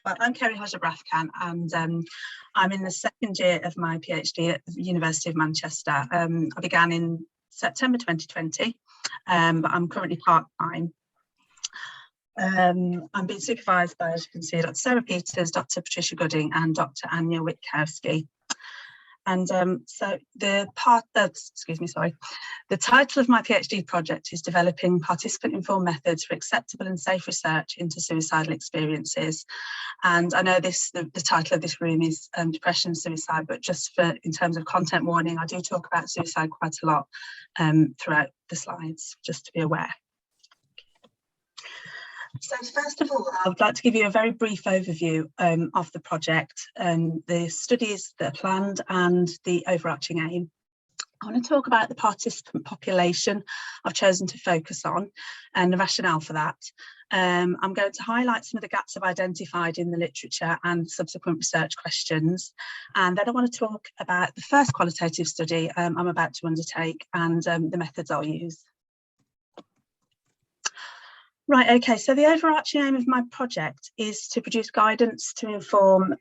Well, I'm Kerry Hozhabrafkan, and I'm in the second year of my PhD at the University of Manchester. I began in September 2020, but I'm currently part-time. I'm being supervised by, as you can see, Dr. Sarah Peters, Dr. Patricia Gooding, and Dr. Anya Witkowski. And so the title of my PhD project is Developing Participant-Informed Methods for Acceptable and Safe Research into Suicidal Experiences. And I know the title of this room is Depression and Suicide, but just in terms of content warning, I do talk about suicide quite a lot throughout the slides, just to be aware. So first of all, I would like to give you a very brief overview of the project, the studies that are planned and the overarching aim. I want to talk about the participant population I've chosen to focus on and the rationale for that. I'm going to highlight some of the gaps I've identified in the literature and subsequent research questions. And then I want to talk about the first qualitative study I'm about to undertake and the methods I'll use. Right, okay, so the overarching aim of my project is to produce guidance to inform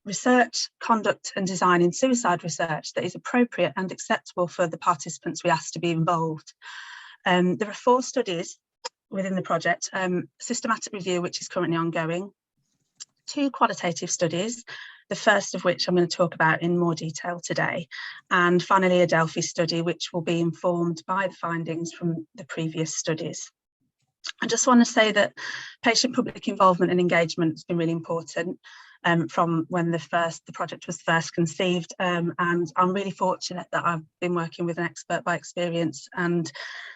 research, conduct and design in suicide research that is appropriate and acceptable for the participants we ask to be involved. There are 4 studies within the project, systematic review, which is currently ongoing, 2 qualitative studies, the first of which I'm going to talk about in more detail today, and finally a Delphi study, which will be informed by the findings from the previous studies. I just want to say that patient public involvement and engagement has been really important from when the project was first conceived, and I'm really fortunate that I've been working with an expert by experience, and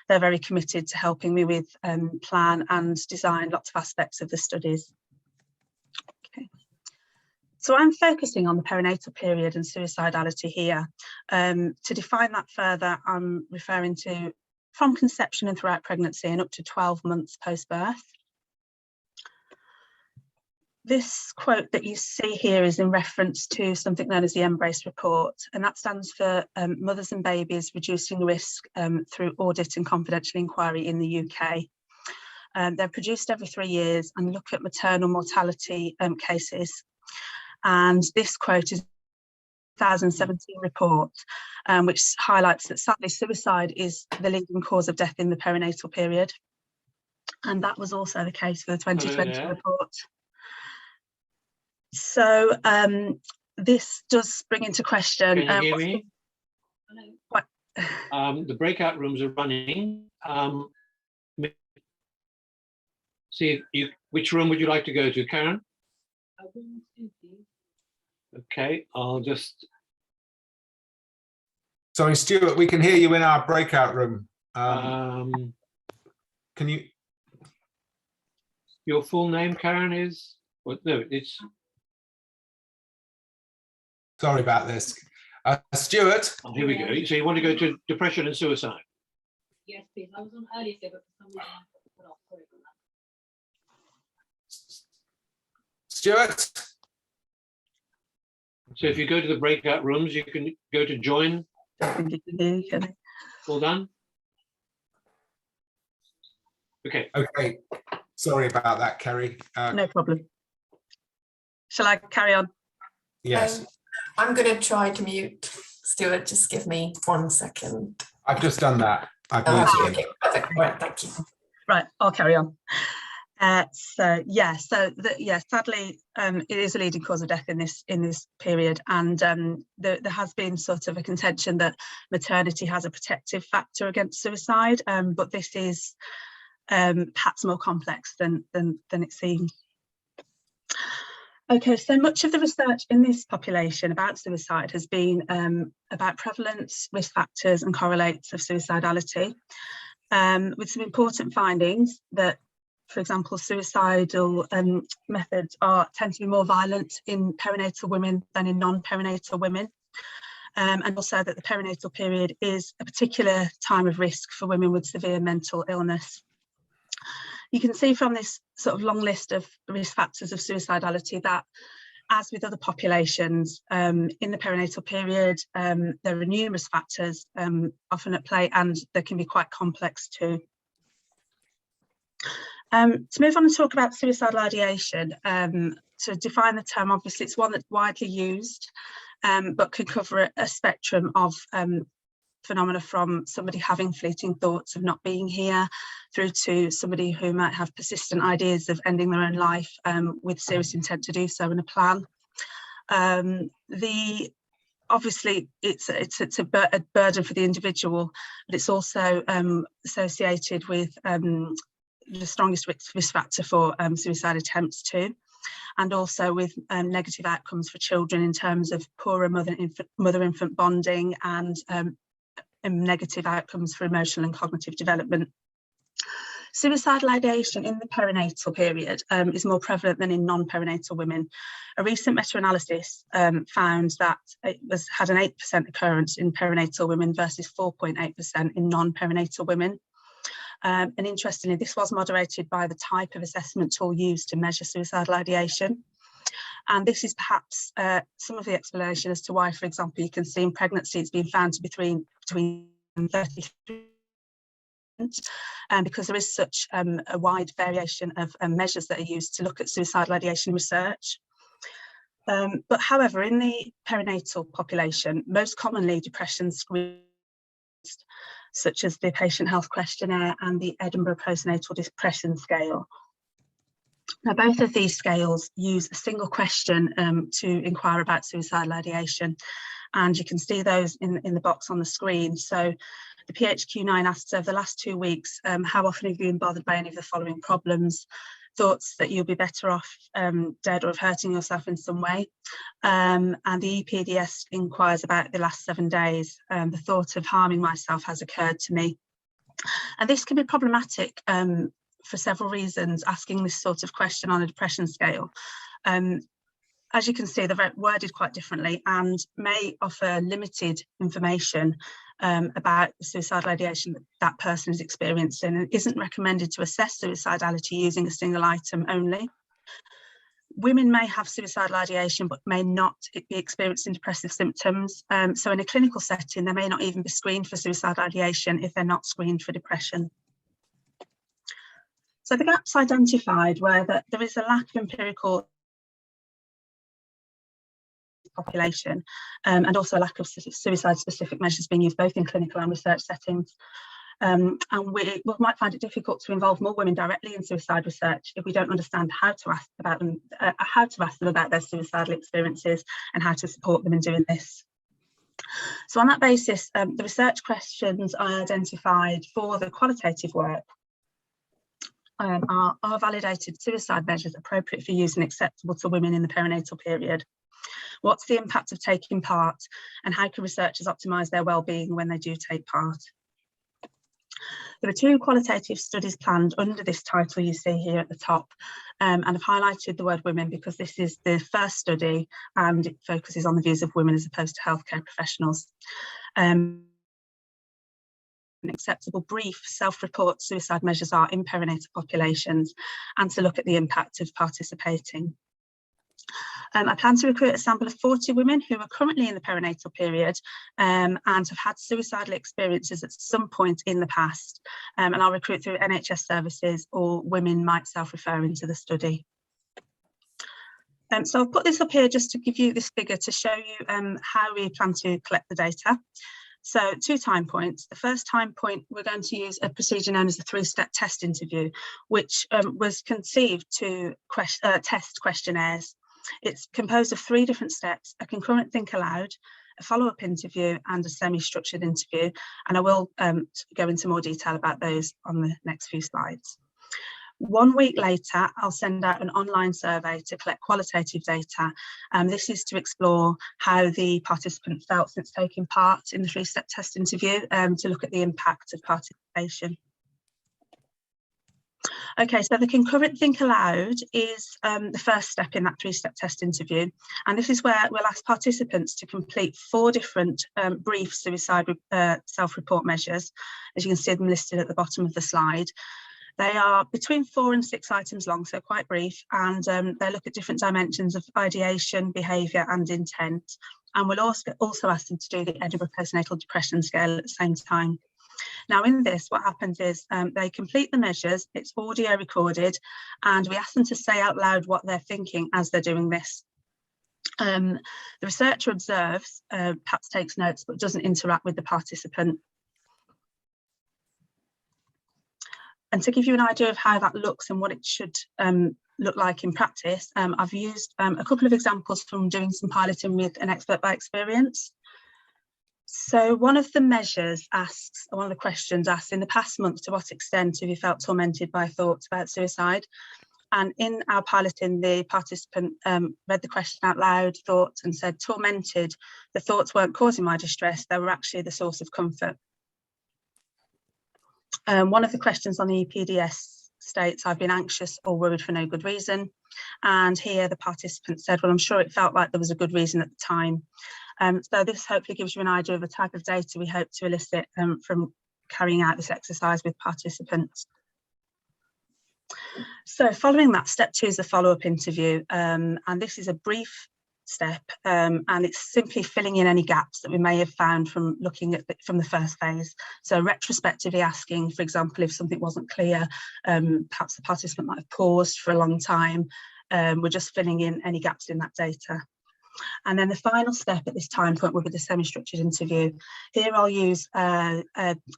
they're very committed to helping me with plan and design lots of aspects of the studies. Okay. So I'm focusing on the perinatal period and suicidality here. To define that further, I'm referring to from conception and throughout pregnancy and up to 12 months post-birth. This quote that you see here is in reference to something known as the Embrace Report, and that stands for Mothers and Babies Reducing Risk through Audit and Confidential Inquiry in the UK. They're produced every 3 years and look at maternal mortality cases. And this quote is 2017 report, which highlights that sadly suicide is the leading cause of death in the perinatal period, and that was also the case for the 2020 report. So this does bring into question. Can you hear me? What? The breakout rooms are running. See which room would you like to go to, Karen? Okay, I'll just. Sorry, Stuart, we can hear you in our breakout room. Can you? Your full name, Karen, is? What? No, it's. Sorry about this. Stuart. Oh, here we go. So you want to go to depression and suicide? Yes, please. I was on earlier, but for some reason I put off. Sorry about that. Stuart. So if you go to the breakout rooms, you can go to join. All done? Okay. Okay. Sorry about that, Kerry. No problem. Shall I carry on? Yes. I'm going to try to mute Stuart. Just give me 1 second. I've just done that. I've muted him. Okay, perfect. Right, thank you. Right, I'll carry on. Sadly, it is a leading cause of death in this period, and there has been sort of a contention that maternity has a protective factor against suicide, but this is perhaps more complex than it seems. Okay, so much of the research in this population about suicide has been about prevalence, risk factors, and correlates of suicidality, with some important findings that, for example, suicidal methods tend to be more violent in perinatal women than in non-perinatal women, and also that the perinatal period is a particular time of risk for women with severe mental illness. You can see from this sort of long list of risk factors of suicidality that, as with other populations, in the perinatal period, there are numerous factors often at play, and they can be quite complex too. To move on and talk about suicidal ideation, to define the term, obviously it's one that's widely used, but can cover a spectrum of phenomena, from somebody having fleeting thoughts of not being here through to somebody who might have persistent ideas of ending their own life with serious intent to do so and a plan. Obviously it's a burden for the individual, but it's also associated with the strongest risk factor for suicide attempts too, and also with negative outcomes for children in terms of poorer mother-infant bonding and negative outcomes for emotional and cognitive development. Suicidal ideation in the perinatal period is more prevalent than in non-perinatal women. A recent meta-analysis found that it had an 8% occurrence in perinatal women versus 4.8% in non-perinatal women. And interestingly, this was moderated by the type of assessment tool used to measure suicidal ideation. And this is perhaps some of the explanation as to why, for example, you can see in pregnancy it's been found to be between 33%, because there is such a wide variation of measures that are used to look at suicidal ideation research. But however, in the perinatal population, most commonly depression screens, such as the patient health questionnaire and the Edinburgh postnatal depression scale. Now, both of these scales use a single question to inquire about suicidal ideation, and you can see those in the box on the screen. So the PHQ-9 asks, over the last 2 weeks, how often have you been bothered by any of the following problems? Thoughts that you'll be better off dead or of hurting yourself in some way. And the EPDS inquires about the last 7 days. The thought of harming myself has occurred to me. And this can be problematic for several reasons, asking this sort of question on a depression scale. As you can see, they're worded quite differently and may offer limited information about the suicidal ideation that person is experiencing, and isn't recommended to assess suicidality using a single item only. Women may have suicidal ideation but may not be experiencing depressive symptoms. So in a clinical setting, they may not even be screened for suicidal ideation if they're not screened for depression. So the gaps identified were that there is a lack of empirical population and also a lack of suicide-specific measures being used both in clinical and research settings. And we might find it difficult to involve more women directly in suicide research if we don't understand how to ask about them, how to ask them about their suicidal experiences and how to support them in doing this. So on that basis, the research questions I identified for the qualitative work are validated suicide measures appropriate for use and acceptable to women in the perinatal period? What's the impact of taking part, and how can researchers optimise their well-being when they do take part? There are 2 qualitative studies planned under this title you see here at the top, and I've highlighted the word women because this is the first study and it focuses on the views of women as opposed to healthcare professionals. Acceptable brief self-report suicide measures are in perinatal populations, and to look at the impact of participating. I plan to recruit a sample of 40 women who are currently in the perinatal period and have had suicidal experiences at some point in the past, and I'll recruit through NHS services, or women might self-refer into the study. So I'll put this up here just to give you this figure to show you how we plan to collect the data. So 2 time points. The first time point, we're going to use a procedure known as the 3-step test interview, which was conceived to test questionnaires. It's composed of 3 different steps: a concurrent think aloud, a follow-up interview, and a semi-structured interview. And I will go into more detail about those on the next few slides. 1 week later, I'll send out an online survey to collect qualitative data. This is to explore how the participant felt since taking part in the 3-step test interview, to look at the impact of participation. Okay, so the concurrent think aloud is the first step in that 3-step test interview. And this is where we'll ask participants to complete 4 different brief suicide self-report measures. As you can see them listed at the bottom of the slide. They are between 4 and 6 items long, so quite brief, and they look at different dimensions of ideation, behaviour and intent. And we'll also ask them to do the Edinburgh postnatal depression scale at the same time. Now in this, what happens is they complete the measures, it's audio recorded, and we ask them to say out loud what they're thinking as they're doing this. The researcher observes, perhaps takes notes, but doesn't interact with the participant. And to give you an idea of how that looks and what it should look like in practice, I've used a couple of examples from doing some piloting with an expert by experience. So one of the measures asks, one of the questions asks, in the past month, to what extent have you felt tormented by thoughts about suicide? And in our piloting, the participant read the question out loud, thought, and said, tormented, the thoughts weren't causing my distress, they were actually the source of comfort. One of the questions on the EPDS states, I've been anxious or worried for no good reason. And here the participant said, well, I'm sure it felt like there was a good reason at the time. So this hopefully gives you an idea of the type of data we hope to elicit from carrying out this exercise with participants. So following that, step 2 is a follow-up interview, and this is a brief step, and it's simply filling in any gaps that we may have found from looking at from the first phase. So retrospectively asking, for example, if something wasn't clear, perhaps the participant might have paused for a long time. We're just filling in any gaps in that data. And then the final step at this time point will be the semi-structured interview. Here I'll use a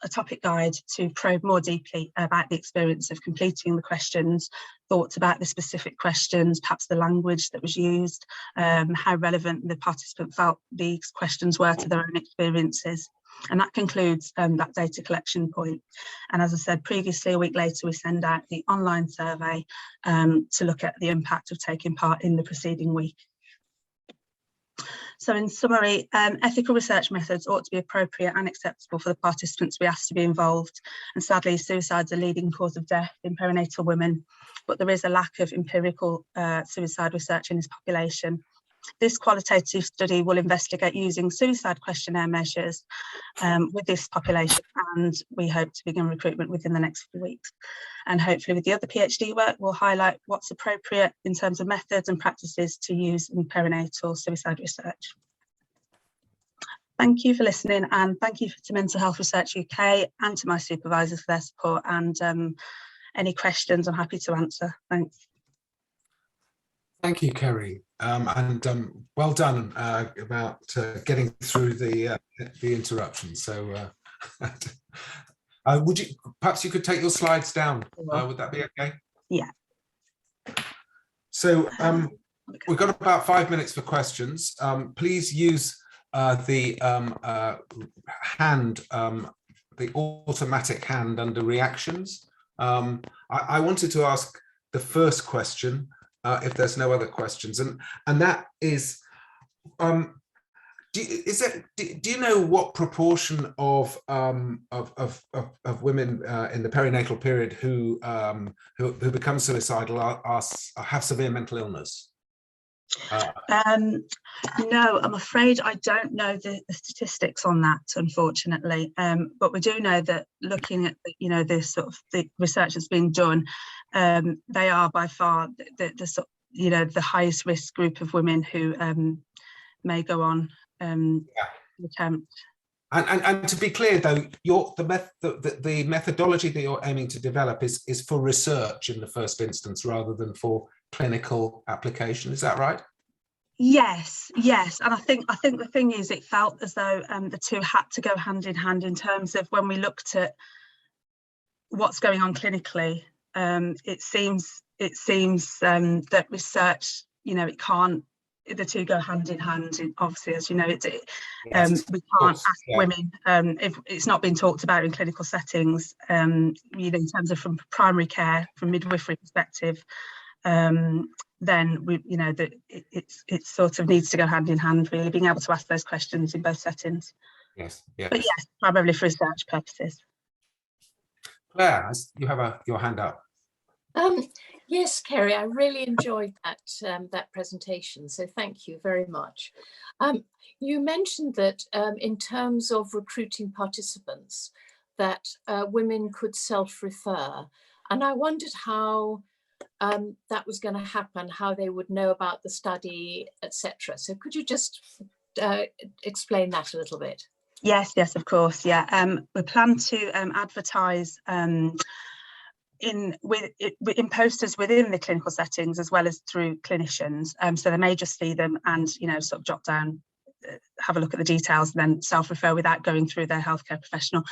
topic guide to probe more deeply about the experience of completing the questions, thoughts about the specific questions, perhaps the language that was used, how relevant the participant felt these questions were to their own experiences. And that concludes that data collection point. And as I said previously, a week later, we send out the online survey to look at the impact of taking part in the preceding week. So in summary, ethical research methods ought to be appropriate and acceptable for the participants we ask to be involved. And sadly, suicide is a leading cause of death in perinatal women, but there is a lack of empirical suicide research in this population. This qualitative study will investigate using suicide questionnaire measures with this population, and we hope to begin recruitment within the next few weeks. And hopefully with the other PhD work, we'll highlight what's appropriate in terms of methods and practices to use in perinatal suicide research. Thank you for listening, and thank you to Mental Health Research UK and to my supervisors for their support, and any questions I'm happy to answer. Thanks. Thank you, Kerry, and well done about getting through the interruption. So would you perhaps you could take your slides down? Would that be okay? Yeah. So we've got about 5 minutes for questions. Please use the hand, the automatic hand under reactions. I wanted to ask the first question, if there's no other questions, and that is, do you know what proportion of women in the perinatal period who become suicidal have severe mental illness? No, I'm afraid I don't know the statistics on that, unfortunately. But we do know that looking at the sort of the research that's been done, they are by far the highest risk group of women who may go on attempt. And to be clear, though, the methodology that you're aiming to develop is for research in the first instance, rather than for clinical application. Is that right? Yes, and I think the thing is, it felt as though the two had to go hand in hand in terms of when we looked at what's going on clinically. It seems that research, it can't. The two go hand in hand. Obviously, as you know, we can't ask women if it's not been talked about in clinical settings. In terms of from primary care, from midwifery perspective, then it sort of needs to go hand in hand. Really, being able to ask those questions in both settings. Yes. But yes, primarily for research purposes. Claire, you have your hand up. Yes, Kerry, I really enjoyed that presentation, so thank you very much. You mentioned that in terms of recruiting participants, that women could self-refer, and I wondered how that was going to happen, how they would know about the study, etc. So could you just explain that a little bit? Yes, yes, of course. Yeah, we plan to advertise in posters within the clinical settings as well as through clinicians. So they may just see them and sort of jot down, have a look at the details, and then self-refer without going through their healthcare professional.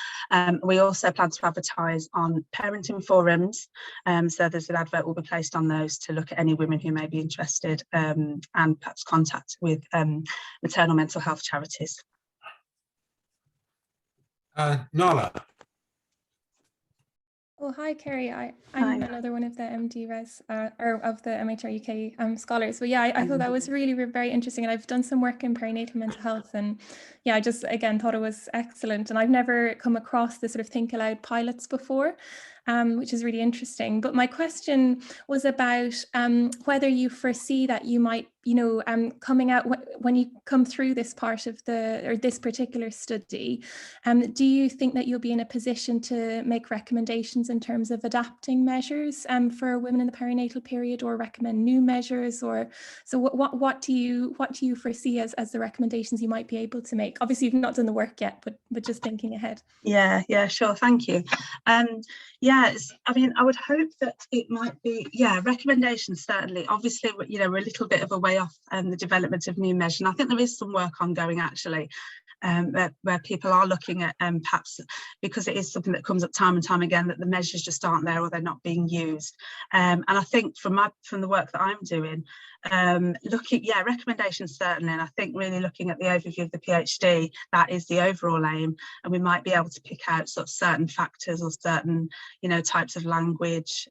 We also plan to advertise on parenting forums. So there's an advert will be placed on those to look at any women who may be interested, and perhaps contact with maternal mental health charities. Nala. Oh, hi, Kerry. I'm Hi. another one of the MD Res or of the MHR UK scholars. But yeah, I thought that was really very interesting. And I've done some work in perinatal mental health. And yeah, I just, again, thought it was excellent. And I've never come across the sort of Think Aloud pilots before, which is really interesting. But my question was about whether you foresee that you might, coming out when you come through this part of this particular study, do you think that you'll be in a position to make recommendations in terms of adapting measures for women in the perinatal period, or recommend new measures? Or so what do you foresee as the recommendations you might be able to make? Obviously, you've not done the work yet, but just thinking ahead. Yeah, sure. Thank you. Yes, I mean, I would hope that it might be, recommendations certainly. Obviously, we're a little bit of a way off the development of new measures. And I think there is some work ongoing actually, where people are looking at perhaps, because it is something that comes up time and time again, that the measures just aren't there or they're not being used. And I think from the work that I'm doing, recommendations certainly, and I think really looking at the overview of the PhD, that is the overall aim, and we might be able to pick out sort of certain factors or certain types of language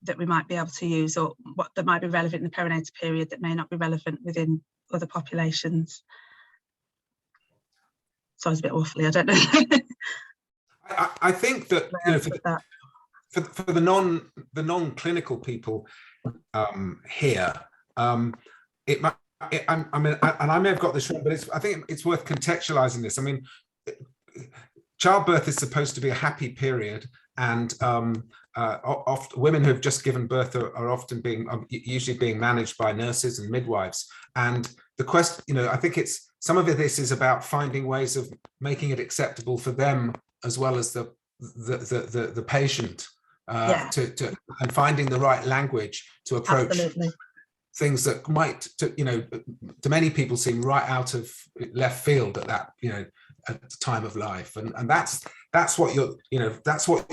that we might be able to use, or what that might be relevant in the perinatal period that may not be relevant within other populations. So I was a bit awfully, I don't know. I think that for the non-clinical people here, it might. I mean, and I may have got this wrong, but I think it's worth contextualizing this. I mean, childbirth is supposed to be a happy period, and often women who have just given birth are often usually being managed by nurses and midwives. And the question, I think some of this is about finding ways of making it acceptable for them as well as the patient, and finding the right language to approach. Absolutely. Things that might, to many people seem right out of left field at that, at the time of life, and that's what you're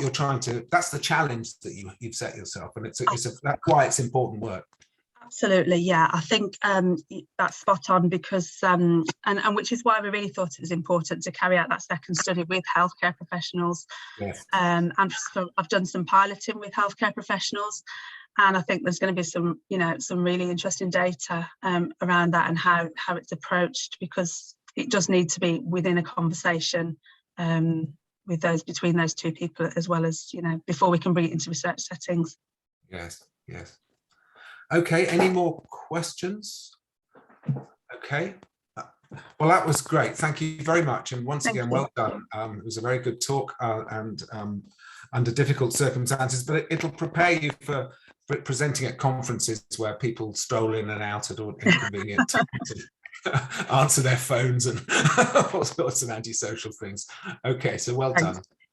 trying to. That's the challenge that you've set yourself, and that's why it's important work. Absolutely, yeah. I think that's spot on, because and which is why we really thought it was important to carry out that second study with healthcare professionals. Yes. And so I've done some piloting with healthcare professionals. And I think there's going to be some, some really interesting data around that and how it's approached, because it does need to be within a conversation between those two people, as well as, before we can bring it into research settings. Yes. Okay, any more questions? Okay. Well, that was great. Thank you very much. And once again, well done. It was a very good talk and under difficult circumstances, but it'll prepare you for presenting at conferences where people stroll in and out at all inconvenient times and answer their phones and all sorts of antisocial things. Okay, so well done.